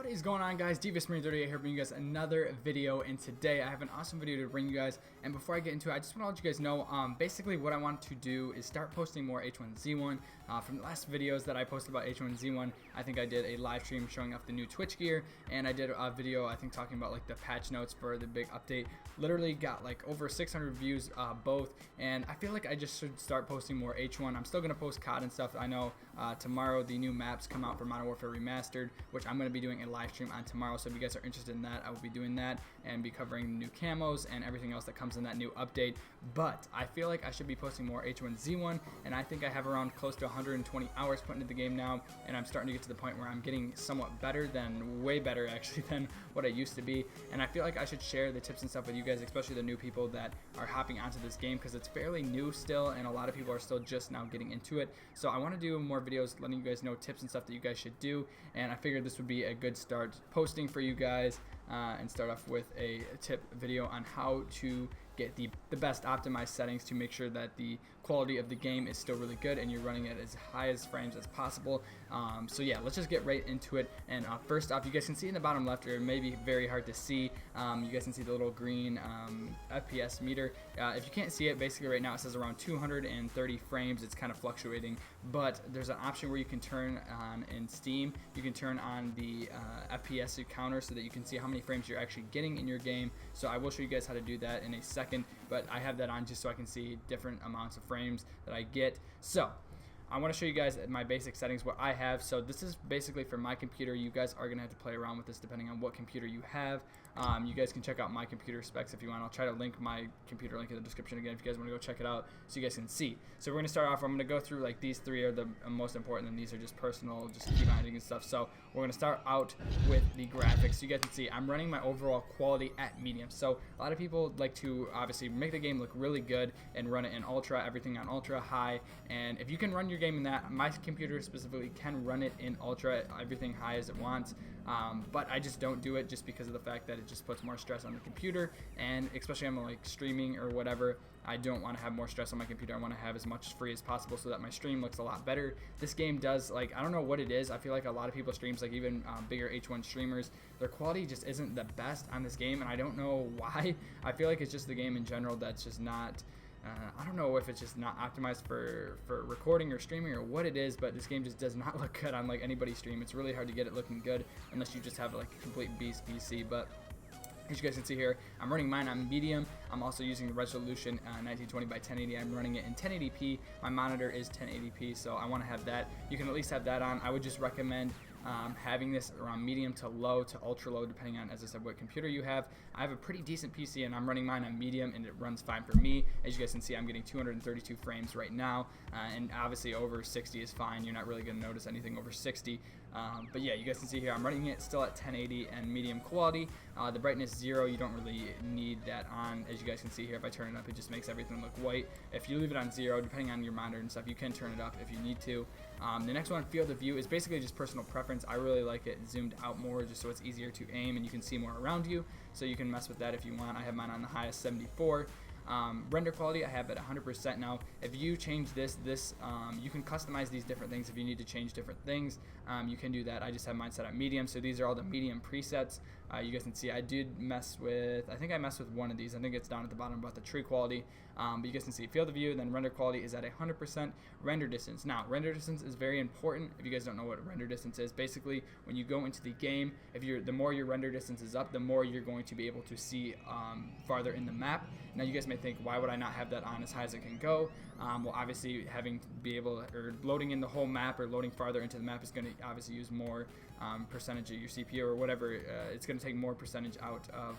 What is going on, guys? DVSMarine38 here bringing you guys another video, and today I have an awesome video to bring you guys. And before I get into it, I just want to let you guys know basically what I want to do is start posting more H1Z1 from the last videos that I posted about H1Z1. I think I did a live stream showing off the new Twitch gear, and I did a video I think talking about like the patch notes for the big update. Literally got like over 600 views both, and I feel like I just should start posting more H1. I'm still gonna post COD and stuff. I know tomorrow the new maps come out for Modern Warfare Remastered, which I'm gonna be doing a live stream on tomorrow. So if you guys are interested in that, I will be doing that and be covering new camos and everything else that comes in that new update. But I feel like I should be posting more H1Z1, and I think I have around close to 120 hours put into the game now, and I'm starting to get to the point where I'm getting somewhat better, than way better actually than what I used to be. And I feel like I should share the tips and stuff with you guys, especially the new people that are hopping onto this game, because it's fairly new still and a lot of people are still just now getting into it. So I want to do more videos letting you guys know tips and stuff that you guys should do, and I figured this would be a good start posting for you guys, and start off with a tip video on how to get the best optimized settings to make sure that the quality of the game is still really good and you're running it as high as frames as possible. So yeah, let's just get right into it. And first off, you guys can see in the bottom left, or maybe very hard to see, you guys can see the little green FPS meter. If you can't see it, basically right now it says around 230 frames. It's kind of fluctuating, but there's an option where you can turn on in Steam, you can turn on the FPS counter so that you can see how many frames you're actually getting in your game. So I will show you guys how to do that in a second, but I have that on just so I can see different amounts of frames that I get. So I want to show you guys my basic settings, what I have. So this is basically for my computer. You guys are going to have to play around with this depending on what computer you have. You guys can check out my computer specs if you want. I'll try to link my computer link in the description again if you guys want to go check it out so you guys can see. So we're going to start off, I'm going to go through like these three are the most important, and these are just personal, just key binding and stuff. So we're going to start out with the graphics. So you guys can see I'm running my overall quality at medium. So a lot of people like to obviously make the game look really good and run it in ultra, everything on ultra high. And if you can run your game in that, my computer specifically can run it in ultra, everything high as it wants, but I just don't do it just because of the fact that it just puts more stress on the computer, and especially I'm like streaming or whatever, I don't want to have more stress on my computer. I want to have as much free as possible so that my stream looks a lot better. This game does, like, I don't know what it is, I feel like a lot of people streams, like even bigger H1 streamers, their quality just isn't the best on this game, and I don't know why. I feel like it's just the game in general that's just not, I don't know if it's just not optimized for recording or streaming or what it is, but this game just does not look good on like anybody's stream. It's really hard to get it looking good unless you just have like a complete beast PC. But as you guys can see here, I'm running mine on medium. I'm also using the resolution 1920 by 1080. I'm running it in 1080p. My monitor is 1080p, so I want to have that. You can at least have that on. I would just recommend having this around medium to low to ultra low, depending on, as I said, what computer you have. I have a pretty decent PC, and I'm running mine on medium, and it runs fine for me. As you guys can see, I'm getting 232 frames right now, and obviously over 60 is fine. You're not really going to notice anything over 60. But yeah, you guys can see here, I'm running it still at 1080 and medium quality. The brightness 0, you don't really need that on. As you guys can see here, if I turn it up, it just makes everything look white. If you leave it on 0, depending on your monitor and stuff, you can turn it up if you need to. The next one, field of view, is basically just personal preference. I really like it zoomed out more just so it's easier to aim and you can see more around you. So you can mess with that if you want. I have mine on the highest 74. Render quality I have at 100% now. If you change this, you can customize these different things. If you need to change different things, you can do that. I just have mine set at medium, so these are all the medium presets. You guys can see I did mess with, I think I messed with one of these. I think it's down at the bottom about the tree quality, but you guys can see field of view, then render quality is at 100%. Render distance, now render distance is very important. If you guys don't know what render distance is, basically when you go into the game, the more your render distance is up, the more you're going to be able to see farther in the map. Now you guys may think, why would I not have that on as high as it can go? Well, obviously having to be able, or loading in the whole map or loading farther into the map is going to obviously use more percentage of your CPU or whatever. It's going to take more percentage out of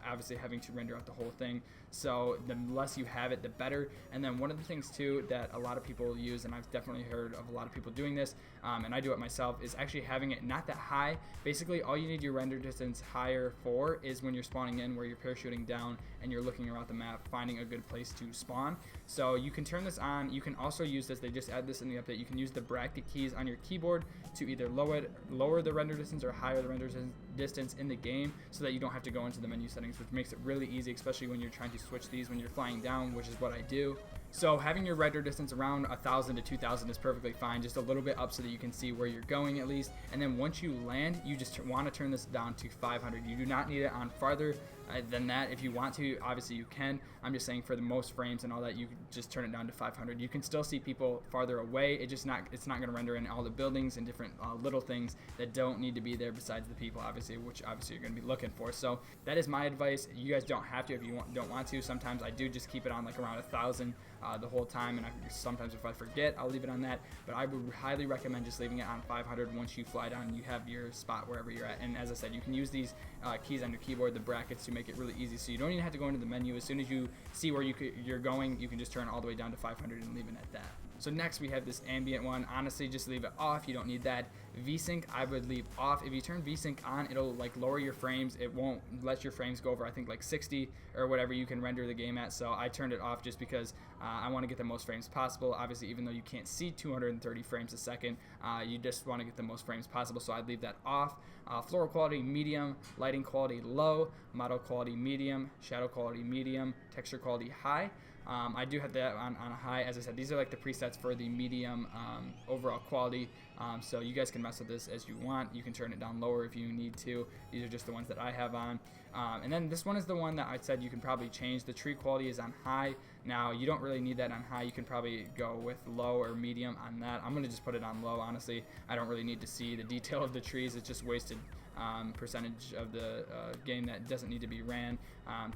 obviously having to render out the whole thing. So the less you have it, the better. And then one of the things too that a lot of people use, and I've definitely heard of a lot of people doing this, and I do it myself, is actually having it not that high. Basically all you need your render distance higher for is when you're spawning in, where you're parachuting down and you're looking around the map finding a good place to spawn. So you can turn this on. You can also use this, they just add this in the update, you can use the bracket keys on your keyboard to either lower the render distance or higher the render distance in the game, so that you don't have to go into the menu settings, which makes it really easy, especially when you're trying to switch these when you're flying down, which is what I do. So having your render distance around 1,000 to 2,000 is perfectly fine, just a little bit up so that you can see where you're going at least. And then once you land, you just want to turn this down to 500. You do not need it on farther than that. If you want to, obviously you can. I'm just saying for the most frames and all that, you can just turn it down to 500. You can still see people farther away. It's not going to render in all the buildings and different little things that don't need to be there besides the people, obviously, which obviously you're going to be looking for. So that is my advice. You guys don't have to if you don't want to. Sometimes I do just keep it on like around 1,000 the whole time, and sometimes if I forget, I'll leave it on that. But I would highly recommend just leaving it on 500 once you fly down and you have your spot wherever you're at. And as I said, you can use these keys on your keyboard, the brackets, to make it really easy. So you don't even have to go into the menu. As soon as you see where you're going, you can just turn all the way down to 500 and leave it at that. So next we have this ambient one. Honestly, just leave it off. You don't need that. VSync, I would leave off. If you turn VSync on, it'll like lower your frames. It won't let your frames go over, I think, like 60 or whatever you can render the game at. So I turned it off just because I want to get the most frames possible. Obviously, even though you can't see 230 frames a second, you just want to get the most frames possible. So I'd leave that off. Floral quality medium, lighting quality low, model quality medium, shadow quality medium, texture quality high. I do have that on a high. As I said, these are like the presets for the medium overall quality. So you guys can mess with this as you want. You can turn it down lower if you need to. These are just the ones that I have on. And then this one is the one that I said you can probably change. The tree quality is on high. Now, you don't really need that on high. You can probably go with low or medium on that. I'm going to just put it on low, honestly. I don't really need to see the detail of the trees. It's just wasted percentage of the game that doesn't need to be ran.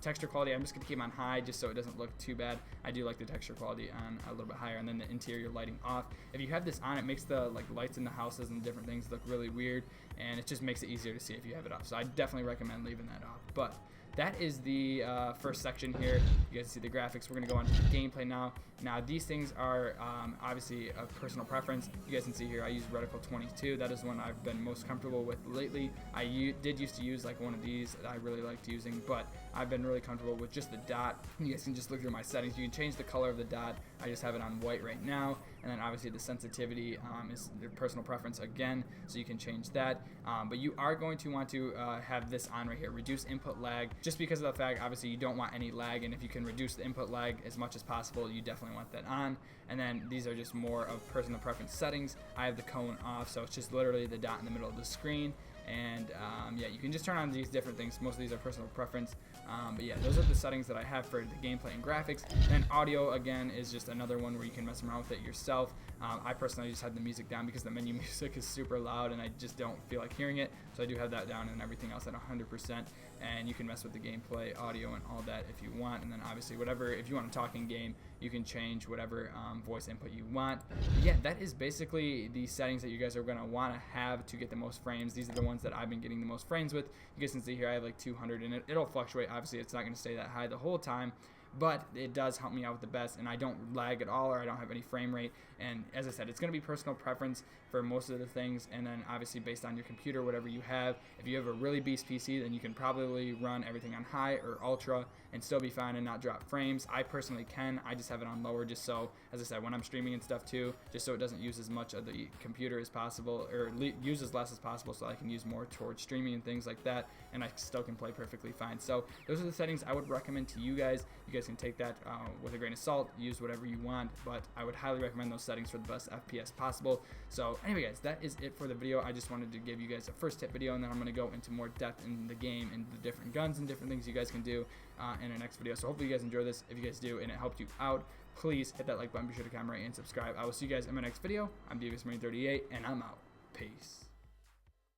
Texture quality, I'm just going to keep on high just so it doesn't look too bad. I do like the texture quality on a little bit higher, and then the interior lighting off. If you have this on, it makes the lights in the houses and different things look really weird, and it just makes it easier to see if you have it off. So I definitely recommend leaving that off. But that is the first section here. You guys see the graphics. We're going to go on to the gameplay now. Now, these things are obviously a personal preference. You guys can see here I use reticle 22. That is one I've been most comfortable with lately. I did used to use like one of these that I really liked using, but I've been really comfortable with just the dot. You guys can just look through my settings. You can change the color of the dot. I just have it on white right now. And then obviously the sensitivity is your personal preference again, so you can change that. But you are going to want to have this on right here, reduce input lag, just because of the fact obviously you don't want any lag, and if you can reduce the input lag as much as possible, you definitely want that on. And then these are just more of personal preference settings. I have the cone off, so it's just literally the dot in the middle of the screen. And yeah, you can just turn on these different things. Most of these are personal preference. But yeah, those are the settings that I have for the gameplay and graphics. And audio, again, is just another one where you can mess around with it yourself. I personally just have the music down because the menu music is super loud and I just don't feel like hearing it. So I do have that down, and everything else at 100%. And you can mess with the gameplay, audio, and all that if you want. And then obviously whatever, if you want to talk in game, you can change whatever voice input you want. But yeah, that is basically the settings that you guys are going to want to have to get the most frames. These are the ones that I've been getting the most frames with. You guys can see here I have like 200, and it'll fluctuate. Obviously, it's not going to stay that high the whole time, but it does help me out with the best, and I don't lag at all, or I don't have any frame rate. And as I said, it's going to be personal preference for most of the things, and then obviously based on your computer, whatever you have. If you have a really beast PC, then you can probably run everything on high or ultra and still be fine and not drop frames. I personally can. I just have it on lower, just so, as I said, when I'm streaming and stuff too, just so it doesn't use as much of the computer as possible, or use as less as possible, so I can use more towards streaming and things like that, and I still can play perfectly fine. So those are the settings I would recommend to you guys. You guys can take that with a grain of salt, use whatever you want, but I would highly recommend those settings for the best FPS possible. So anyway, guys, that is it for the video. I just wanted to give you guys a first tip video, and then I'm going to go into more depth in the game and the different guns and different things you guys can do in our next video. So hopefully you guys enjoy this. If you guys do and it helped you out, please hit that like button, be sure to comment, rate, and subscribe. I will see you guys in my next video. I'm DavisMarine38, and I'm out. Peace.